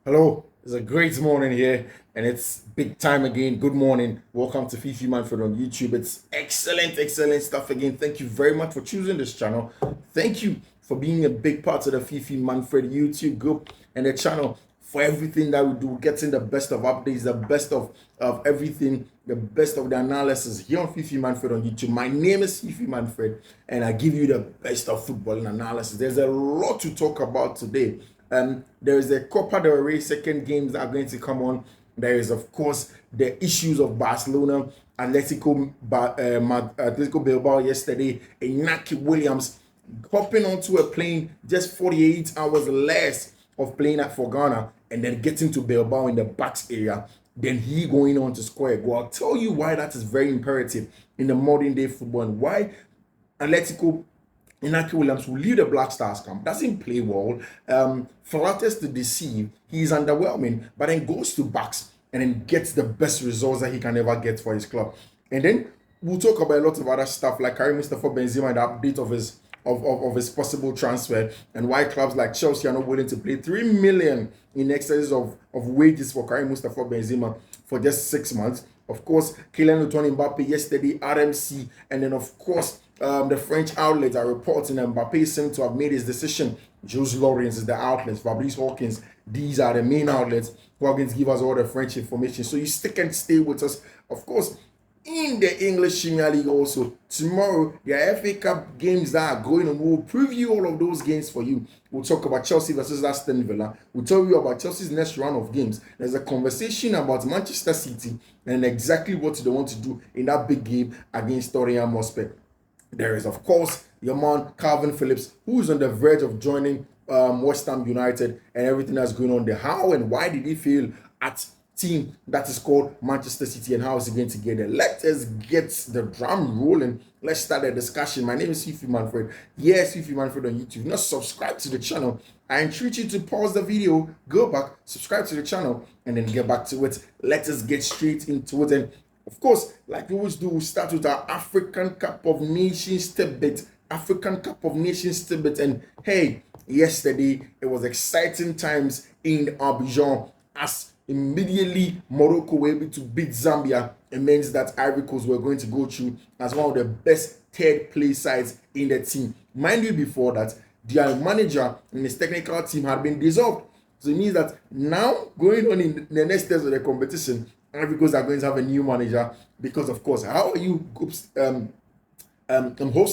Hello, it's a great morning here, and it's big time again. Good morning. Welcome to Fiifi-Manfred on YouTube. It's excellent stuff again. Thank you very much for choosing this channel. Thank you for being a big part of the Fiifi-Manfred YouTube group and the channel for everything that we do, getting the best of updates, the best of everything, the best of the analysis here on Fiifi-Manfred on YouTube. My name is Fiifi-Manfred, and I give you the best of football and analysis. There's a lot to talk about today. There is a Copa del Rey second games that are going to come on. There is, of course, the issues of Barcelona, Atletico Bilbao yesterday, Inaki Williams hopping onto a plane just 48 hours less of playing for Ghana and then getting to Bilbao in the Bucks area. Then he going on to score a goal. I'll tell you why that is very imperative in the modern day football and why Atletico Inaki Williams will leave the Black Stars camp, doesn't play well, flatters to deceive, he's underwhelming, but then goes to Bucks and then gets the best results that he can ever get for his club. And then we'll talk about a lot of other stuff like Karim Mustafa Benzema and the update of his possible transfer and why clubs like Chelsea are not willing to pay 3 million in excess of wages for Karim Mustafa Benzema for just 6 months. Of course, Kylian Mbappe yesterday, RMC, and then of course the French outlets are reporting that Mbappe seems to have made his decision. Jules Lawrence is the outlet, Fabrice Hawkins. These are the main outlets who are going to give us all the French information. So you stick and stay with us. Of course, in the English Premier League also, tomorrow, the FA Cup games that are going on, we'll preview all of those games for you. We'll talk about Chelsea versus Aston Villa. We'll tell you about Chelsea's next round of games. There's a conversation about Manchester City and exactly what they want to do in that big game against Tottenham Hotspur. There is, of course, your man Calvin Phillips, who is on the verge of joining West Ham United and everything that's going on there. How and why did he fail at team that is called Manchester City, and how is he going to get there? Let us get the drum rolling. Let's start the discussion. My name is Fiifi-Manfred. Yes, Fiifi-Manfred on YouTube. Not subscribe to the channel. I entreat you to pause the video, go back, subscribe to the channel, and then get back to it. Let us get straight into it. And of course, like we always do, we start with our African Cup of Nations tidbit. African Cup of Nations tidbit. And hey, yesterday it was exciting times in Abidjan as immediately Morocco were able to beat Zambia. It means that Ivory Coast were going to go through as one of the best third place sides in the team. Mind you, before that, their manager and his technical team had been dissolved. So it means that now going on in the next steps of the competition, Ivory Coast are going to have a new manager because, of course, how are you host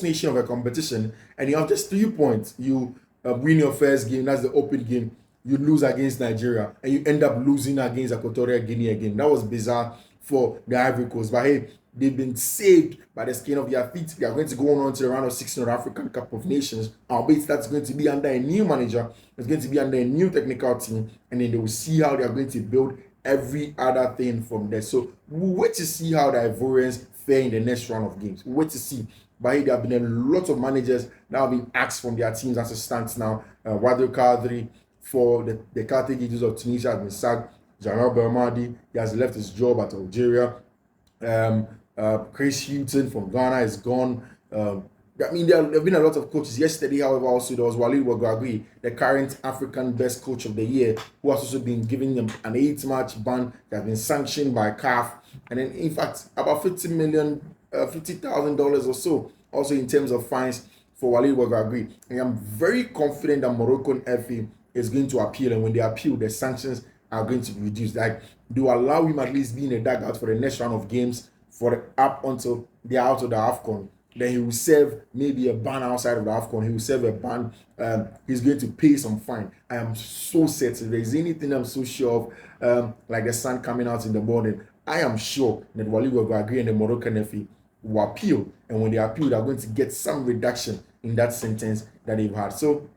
nation of a competition and you have just 3 points? You win your first game, that's the open game. You lose against Nigeria and you end up losing against Equatorial Guinea again. That was bizarre for the Ivory Coast. But hey, they've been saved by the skin of their feet. They are going to go on to the round of 16 of the African Cup of Nations. Albeit that's going to be under a new manager. It's going to be under a new technical team. And then they will see how they are going to build every other thing from there. So we'll wait to see how the Ivorians fare in the next round of games. We'll wait to see. But hey, there have been a lot of managers that have been asked from their teams as it stands now. Wadil Kadri for the Carthage Eagles of Tunisia has been sacked. Jamal Belmadi, he has left his job at Algeria. Chris Hughton from Ghana is gone. I mean, there have been a lot of coaches. Yesterday, however, also there was Walid Ouaghagui, the current African best coach of the year, who has also been giving them an 8-match ban that has been sanctioned by CAF. And then, in fact, about $50,000 or so, also in terms of fines for Walid Ouaghagui. And I'm very confident that Moroccan FA is going to appeal, and when they appeal, the sanctions are going to be reduced. Like, they will allow him at least be in the dugout for the next round of games up until they are out of the AFCON. Then he will serve maybe a ban outside of the AFCON. He will serve a ban. He's going to pay some fine. I am so certain. If there's anything I'm so sure of, like the sun coming out in the morning, I am sure that Walid Ouaghagui and the Moroccan FA will appeal. And when they appeal, they're going to get some reduction in that sentence that they've had. So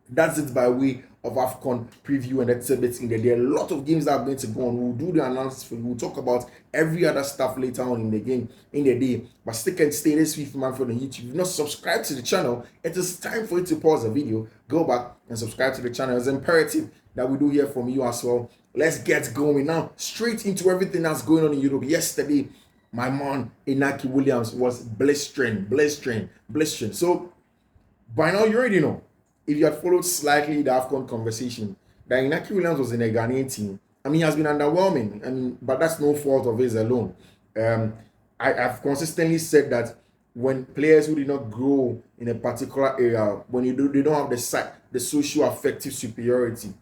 that's it by way of AFCON preview and exhibits in there. There are a lot of games that are going to go on. We'll do the analysis for you. We'll talk about every other stuff later on in the game, in the day. But stick and stay this Fiifi-Manfred on YouTube. If you've not subscribed to the channel, it is time for you to pause the video, go back and subscribe to the channel. It's imperative that we do hear from you as well. Let's get going now. Straight into everything that's going on in Europe. Yesterday, my man Inaki Williams was blistering. So by now you already know. If you had followed slightly the AFCON conversation, that Inaki Williams was in a Ghanaian team. I mean, he has been underwhelming. I mean, but that's no fault of his alone. Um, I've consistently said that when players who did not grow in a particular area, when they don't have the social affective superiority,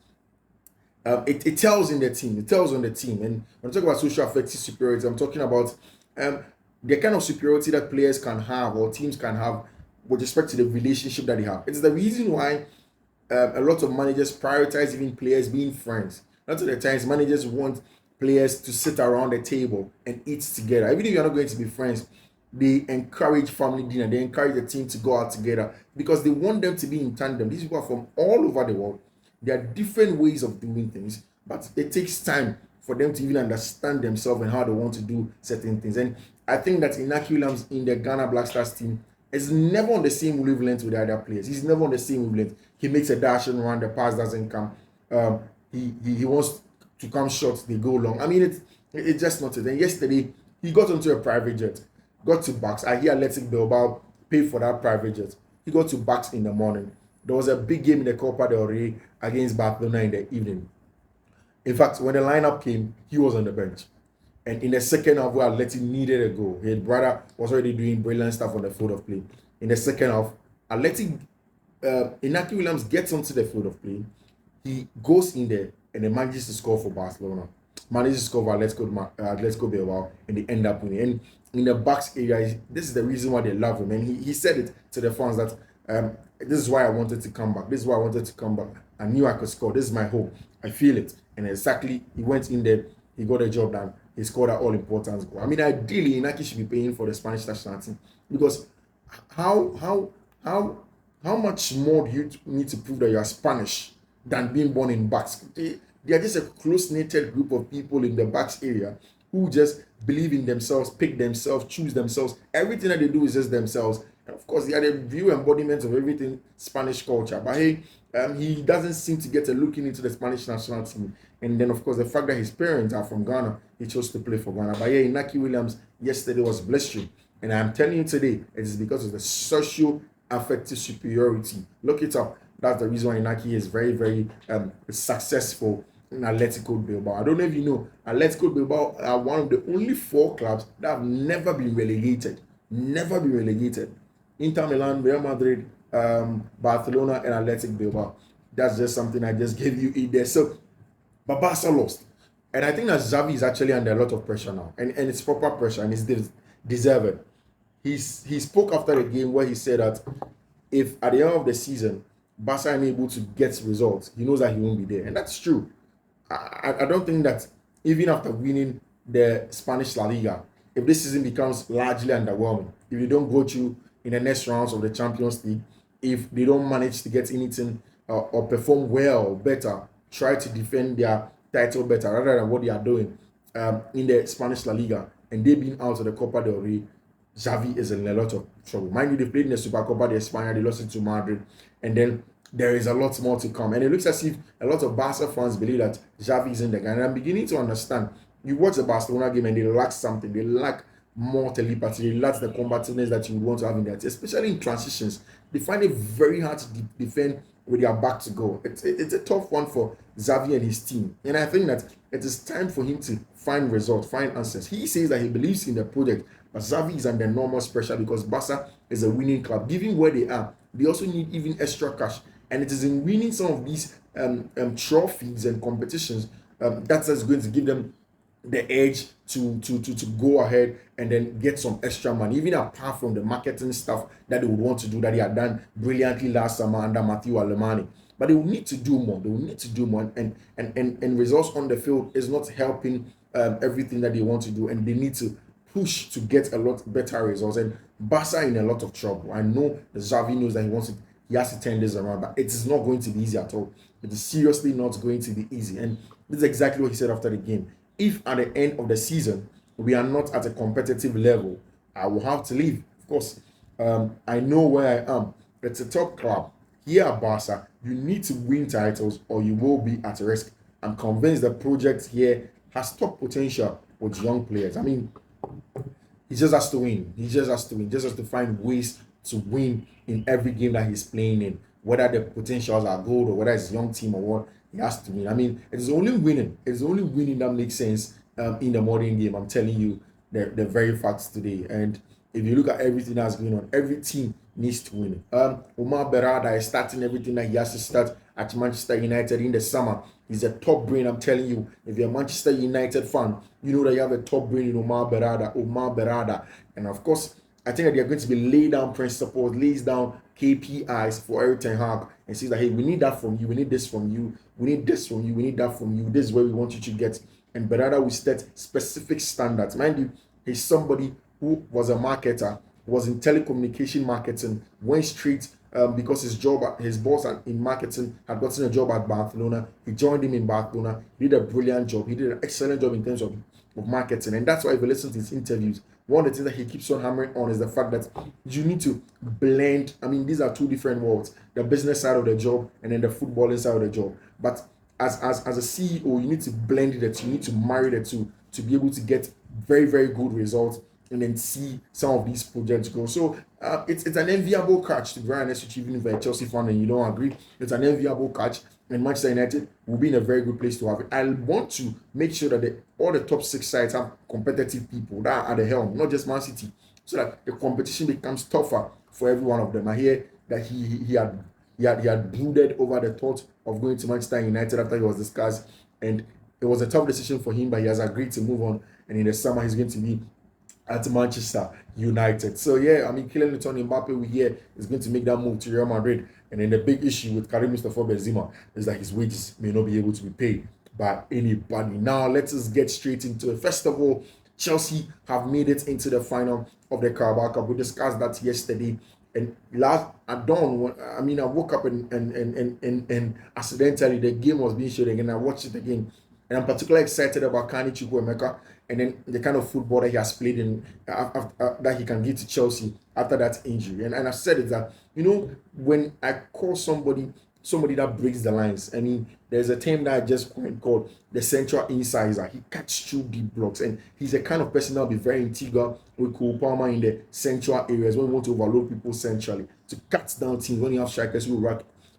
it tells in the team. It tells on the team. And when I talk about social affective superiority, I'm talking about um, the kind of superiority that players can have or teams can have with respect to the relationship that they have. It's the reason why a lot of managers prioritize even players being friends. Lots of the times, managers want players to sit around the table and eat together. Even if you're not going to be friends, they encourage family dinner. They encourage the team to go out together because they want them to be in tandem. These people are from all over the world. There are different ways of doing things, but it takes time for them to even understand themselves and how they want to do certain things. And I think that Inaki Williams in the Ghana Black Stars team is never on the same wavelength with the other players. He's never on the same wavelength. He makes a dash and run, the pass doesn't come. He wants to come short, they go long. I mean, it's just not it. And yesterday, he got onto a private jet, got to Bucks. I hear Athletic Bilbao paid for that private jet. He got to Bucks in the morning. There was a big game in the Copa del Rey against Barcelona in the evening. In fact, when the lineup came, he was on the bench. And in the second half, where Atleti needed a goal, his brother was already doing brilliant stuff on the field of play. In the second half, Inaki Williams gets onto the field of play. He goes in there and he manages to score for Barcelona. Manages to score for Atletico Bilbao, and they end up winning. And in the Bucks area, this is the reason why they love him. And he said it to the fans that this is why I wanted to come back. This is why I wanted to come back. I knew I could score. This is my hope. I feel it. And exactly, he went in there. He got the job done. He scored an all-important goal. I mean, ideally, Inaki should be paying for the Spanish national team because how much more do you need to prove that you are Spanish than being born in Bucks? They are just a close-knitted group of people in the Bucks area who just believe in themselves, pick themselves, choose themselves. Everything that they do is just themselves. And of course, they are the real embodiment of everything Spanish culture. But hey, he doesn't seem to get a looking into the Spanish national team. And then, of course, the fact that his parents are from Ghana, he chose to play for Ghana. But yeah, Inaki Williams yesterday was blistering. And I'm telling you today, it is because of the social affective superiority. Look it up. That's the reason why Inaki is very, very successful in Atletico Bilbao. I don't know if you know, Atletico Bilbao are one of the only 4 clubs that have never been relegated. Never been relegated. Inter Milan, Real Madrid, Barcelona, and Athletic Bilbao. That's just something I just gave you in there. So, but Barca lost. And I think that Xavi is actually under a lot of pressure now. And it's proper pressure, and it's deserved. He spoke after the game where he said that if at the end of the season, Barca are unable to get results, he knows that he won't be there. And that's true. I don't think that even after winning the Spanish La Liga, if this season becomes largely underwhelming, if you don't go through in the next rounds of the Champions League, if they don't manage to get anything or perform well, better, try to defend their title better rather than what they are doing in the Spanish La Liga, and they being out of the Copa del Rey, Xavi is in a lot of trouble. Mind you, they played in the Supercopa de España, they lost it to Madrid, and then there is a lot more to come. And it looks as if a lot of Barca fans believe that Xavi is in the game. And I'm beginning to understand. You watch the Barcelona game and they lack something. They lack more telepathy. They lack the combativeness that you would want to have in that, especially in transitions. They find it very hard to defend with their back to goal. It's a tough one for Xavi and his team. And I think that it is time for him to find results, find answers. He says that he believes in the project, but Xavi is under enormous pressure because Barca is a winning club. Given where they are, they also need even extra cash. And it is in winning some of these trophies and competitions that's going to give them the edge to go ahead and then get some extra money, even apart from the marketing stuff that they would want to do that they had done brilliantly last summer under Matteo Alemany. But they will need to do more. They will need to do more, and results on the field is not helping everything that they want to do, and they need to push to get a lot better results. And Barca in a lot of trouble. I know that Xavi knows that he has to turn this around, but it is not going to be easy at all. It is seriously not going to be easy. And this is exactly what he said after the game. If at the end of the season, we are not at a competitive level, I will have to leave. Of course, I know where I am. It's a top club. Here at Barca, you need to win titles or you will be at risk. I'm convinced the project here has top potential with young players. I mean, he just has to win. He just has to win. He just has to find ways to win in every game that he's playing in, whether the potentials are good or whether it's a young team or what. he has to win. I mean, it's only winning. It's only winning that makes sense in the modern game. I'm telling you the very facts today. And if you look at everything that's going on, every team needs to win. Omar Berrada is starting everything that he has to start at Manchester United in the summer. He's a top brain. I'm telling you, if you're a Manchester United fan, you know that you have a top brain in Omar Berrada. And of course, I think that they're going to be lay down principles, lays down KPIs for Eric Ten Hag and says that, hey, we need that from you, we need this from you, we need this from you, we need that from you. This is where we want you to get. And Berrada will set specific standards. Mind you, he's somebody who was a marketer, was in telecommunication marketing, went straight because his boss in marketing had gotten a job at Barcelona. He joined him in Barcelona. He did a brilliant job. He did an excellent job in terms of marketing. And that's why if you listen to his interviews, one of the things that he keeps on hammering on is the fact that you need to blend. I mean, these are two different worlds, the business side of the job and then the footballing side of the job. But as a CEO, you need to blend it, you need to marry the two to be able to get very, very good results and then see some of these projects go. So it's an enviable catch, to be honest with you, even if you're a Chelsea fan and you don't agree. It's an enviable catch, and Manchester United will be in a very good place to have it. I want to make sure that all the top 6 sides have competitive people that are at the helm, not just Man City, so that the competition becomes tougher for every one of them. I hear that he had brooded over the thought of going to Manchester United after he was discussed, and it was a tough decision for him, but he has agreed to move on, and in the summer he's going to be at Manchester United. So yeah, I mean, Kylian Mbappe we hear is going to make that move to Real Madrid. And then the big issue with Karim Mustafa Benzema is that his wages may not be able to be paid by anybody. Now let us get straight into it. First of all, Chelsea have made it into the final of the Carabao Cup. We discussed that yesterday. And at dawn, I woke up and accidentally the game was being shown again. I watched it again. And I'm particularly excited about Kani Chukwuemeka and then the kind of football that he has played in that he can give to Chelsea after that injury. And I've said it that, when I call somebody that breaks the lines, I mean, there's a term that I just coined called the central incisor. He cuts through deep blocks, and he's a kind of person that will be very integral with Cole Palmer in the central areas when we want to overload people centrally, to cut down teams when you have strikers who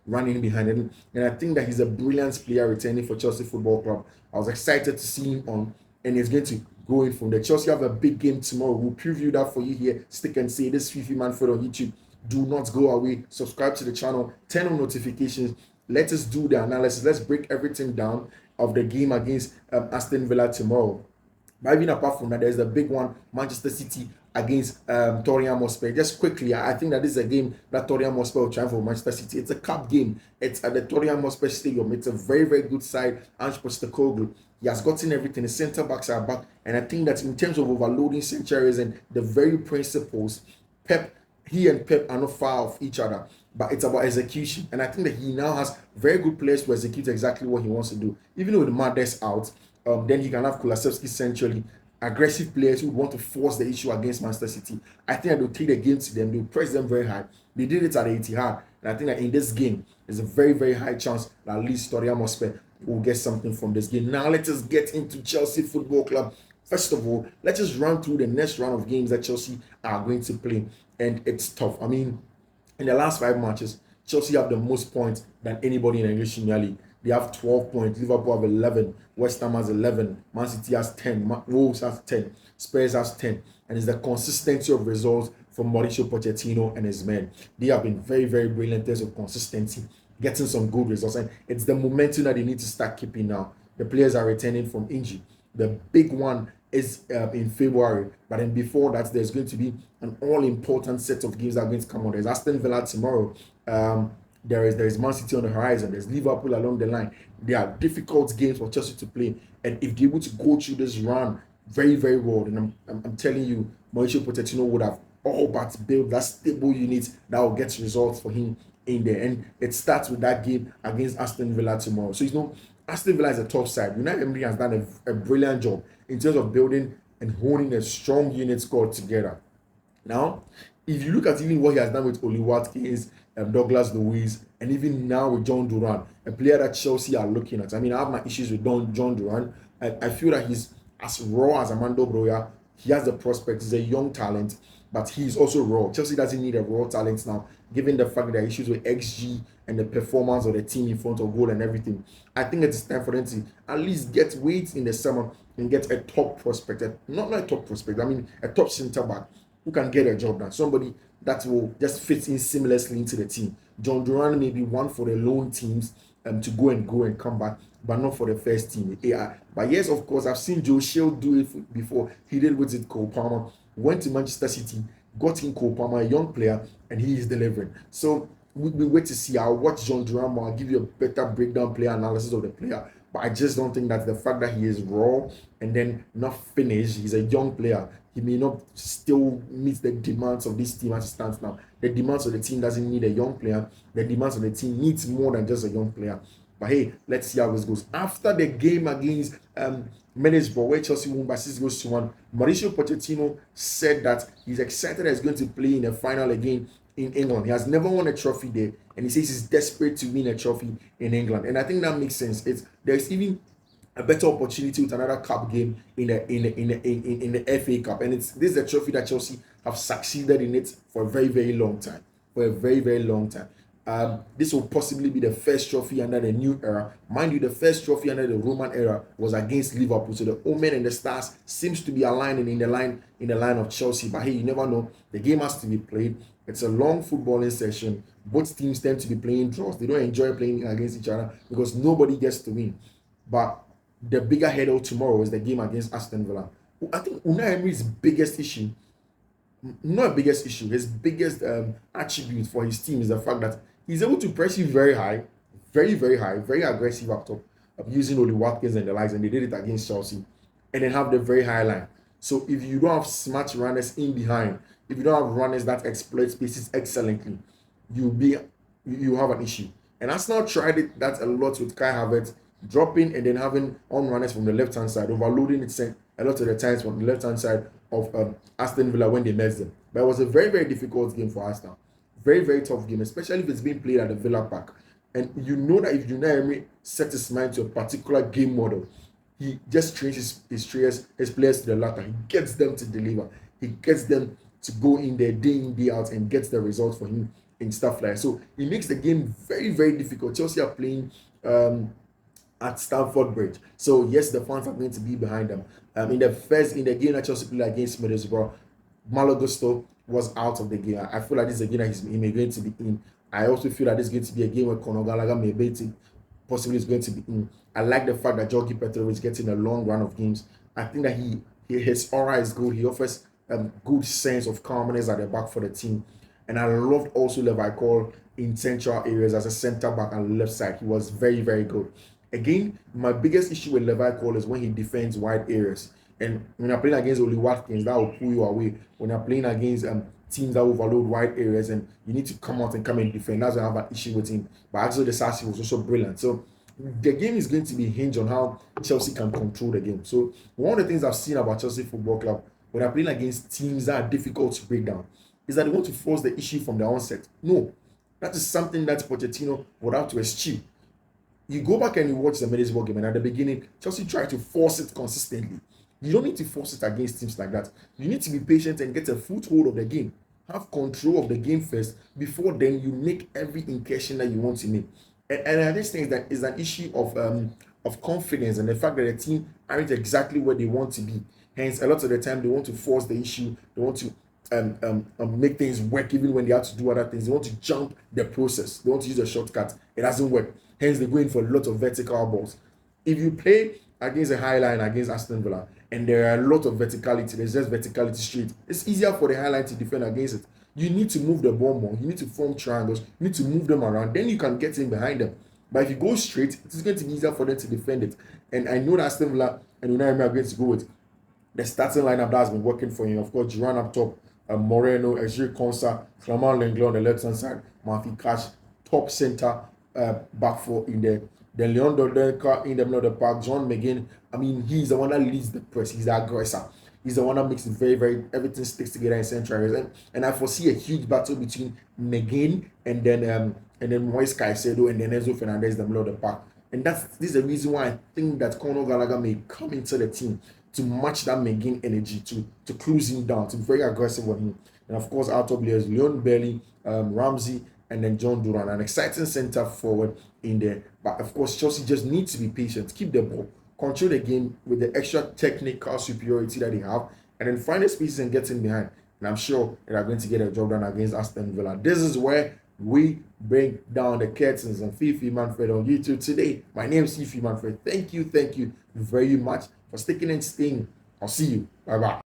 running behind him. And I think that he's a brilliant player returning for Chelsea Football Club. I was excited to see him on, and he's going to go in from there. Chelsea have a big game tomorrow. We'll preview that for you here. Stick and say this Fiifi-Manfred on YouTube. Do not go away. Subscribe to the channel. Turn on notifications. Let us do the analysis. Let's break everything down of the game against Aston Villa tomorrow. But even apart from that, there's the big one, Manchester City against Tottenham Hotspur. Just quickly, I think that this is a game that Tottenham Hotspur will try for Manchester City. It's a cup game. It's at the Tottenham Hotspur Stadium. It's a very, very good side. Ange Postecoglou, he has gotten everything. The centre backs are back. And I think that in terms of overloading centuries and the very principles, he and Pep are not far off each other. But it's about execution. And I think that he now has very good players to execute exactly what he wants to do. Even with Madness out, then he can have Kulusevski centrally, aggressive players who want to force the issue against Manchester City. I think that they'll take the game to them. They'll press them very hard. They did it at the Etihad. And I think that in this game, there's a very, very high chance that at least Tottenham Hotspur will get something from this game. Now, let us get into Chelsea Football Club. First of all, let's just run through the next round of games that Chelsea are going to play. And it's tough. I mean, in the last 5 matches, Chelsea have the most points than anybody in the English Premier League. They have 12 points. Liverpool have 11. West Ham has 11. Man City has 10. Wolves has 10. Spurs has 10. And it's the consistency of results from Mauricio Pochettino and his men. They have been very, very brilliant in terms of consistency, getting some good results. And it's the momentum that they need to start keeping now. The players are returning from injury. The big one is in February. But then before that, there's going to be an all-important set of games that are going to come on. There's Aston Villa tomorrow. There is Man City on the horizon. There's Liverpool along the line. They are difficult games for Chelsea to play. And if they're able to go through this run very, very well, then I'm telling you, Mauricio Pochettino would have all but built that stable unit that will get results for him in there. And it starts with that game against Aston Villa tomorrow. So, Aston Villa is a tough side. Unai Emery has done a brilliant job in terms of building and holding a strong unit squad together. Now, if you look at even what he has done with Oli Watkins, Douglas Luiz, and even now with John Duran, a player that Chelsea are looking at. I mean, I have my issues with John Duran. I feel that he's as raw as Armando Broja. He has the prospect. He's a young talent. but he's also raw. Chelsea doesn't need a raw talent now, given the fact that issues with XG and the performance of the team in front of goal and everything. I think it's time for them to at least get weight in the summer and get a top prospect, not a top prospect, I mean a top centre back who can get a job done. Somebody that will just fit in seamlessly into the team. John Duran may be one for the loan teams to go and come back, but not for the first team. Yeah. But yes, of course, I've seen Joe Shield do it before. He did with it Cole Palmer, went to Manchester City, got in Cole Palmer, a young player, and he is delivering. So we wait to see. I'll watch John Duran more. I'll give you a better breakdown player analysis of the player. But I just don't think that the fact that he is raw and then not finished, he's a young player. He may not still meet the demands of this team as it stands now. The demands of the team doesn't need a young player. The demands of the team needs more than just a young player. But hey, let's see how this goes. After the game against Middlesbrough, where Chelsea won by 6 goals to 1, Mauricio Pochettino said that he's excited that he's going to play in the final again in England. He has never won a trophy there, and he says he's desperate to win a trophy in England. And I think that makes sense. There's even a better opportunity with another cup game in the FA Cup, and this is a trophy that Chelsea have succeeded in it for a very, very long time. For a very, very long time. This will possibly be the first trophy under the new era. Mind you, the first trophy under the Roman era was against Liverpool. So the omen and the stars seems to be aligning in the line of Chelsea. But hey, you never know. The game has to be played. It's a long footballing session. Both teams tend to be playing draws. They don't enjoy playing against each other because nobody gets to win. But the bigger hurdle tomorrow is the game against Aston Villa. I think Unai Emery's biggest issue, not biggest issue, his biggest attribute for his team is the fact that he's able to press you very high, very, very high, very aggressive up top, using Oli Watkins and the likes, and they did it against Chelsea, and then have the very high line. So if you don't have smart runners in behind, if you don't have runners that exploit spaces excellently, you have an issue. And Arsenal tried that a lot with Kai Havertz, dropping and then having on runners from the left-hand side, overloading it a lot of the times from the left-hand side of Aston Villa when they met them. But it was a very, very difficult game for Arsenal. Very, very tough game, especially if it's being played at the Villa Park. And you know that if Unai Emery set his mind to a particular game model, he just trains his players to the latter. He gets them to deliver. He gets them to go in there day in, day out and gets the results for him and stuff like that. So it makes the game very, very difficult. Chelsea are playing at Stamford Bridge. So yes, the fans are going to be behind them. In the game that Chelsea played against Middlesbrough, Malo Gusto was out of the game. I feel like this is a game that he may going to be in. I also feel that this is going to be a game where Conor Gallagher possibly is going to be in. I like the fact that Georgi Petrov is getting a long run of games. I think that his aura is good. He offers a good sense of calmness at the back for the team. And I loved also Levi Cole in central areas as a centre back on the left side. He was very, very good. Again, my biggest issue with Levi Cole is when he defends wide areas. And when you're playing against Oli Watkins, that will pull you away. When you're playing against teams that overload wide areas and you need to come out and come and defend, that's when I have an issue with him. But actually, the Sassi was also brilliant. So the game is going to be hinged on how Chelsea can control the game. So one of the things I've seen about Chelsea Football Club when they're playing against teams that are difficult to break down is that they want to force the issue from the onset. No, that is something that Pochettino would have to eschew. You go back and you watch the Middlesbrough game, and at the beginning, Chelsea tried to force it consistently. You don't need to force it against teams like that. You need to be patient and get a foothold of the game. Have control of the game first before then you make every incursion that you want to make. And I just think that is an issue of confidence and the fact that the team aren't exactly where they want to be. Hence, a lot of the time they want to force the issue. They want to make things work even when they have to do other things. They want to jump the process. They want to use a shortcut. It doesn't work. Hence, they go in for a lot of vertical balls. If you play against a high line against Aston Villa and there are a lot of verticality, there's just verticality straight, it's easier for the high line to defend against it. You need to move the ball more. You need to form triangles. You need to move them around. Then you can get in behind them. But if you go straight, it's going to be easier for them to defend it. And I know that Aston Villa and Unai Emery are going to go with the starting lineup that has been working for him. Of course, Duran up top, Moreno, Ezri Konsa, Clement Lenglet on the left-hand side, Matthew Cash, top centre back four in there. Then Leon Dodeka in the middle of the park, John McGinn. I mean, he's the one that leads the press. He's the aggressor. He's the one that makes it very, very, everything sticks together in central areas. And I foresee a huge battle between McGinn and then Moise Caicedo and then Enzo Fernandez in the middle of the park. And this is the reason why I think that Conor Gallagher may come into the team. to match that McGinn energy, to close him down, to be very aggressive on him. And of course, our top players, Leon Bailey, Ramsey, and then John Duran, an exciting center forward in there. But of course, Chelsea just needs to be patient, keep the ball, control the game with the extra technical superiority that they have, and then find the spaces and get in behind. And I'm sure they are going to get a job done against Aston Villa. This is where we bring down the curtains on Fiifi-Manfred on YouTube today. My name is Fiifi-Manfred. Thank you very much for sticking and staying. I'll see you. Bye-bye.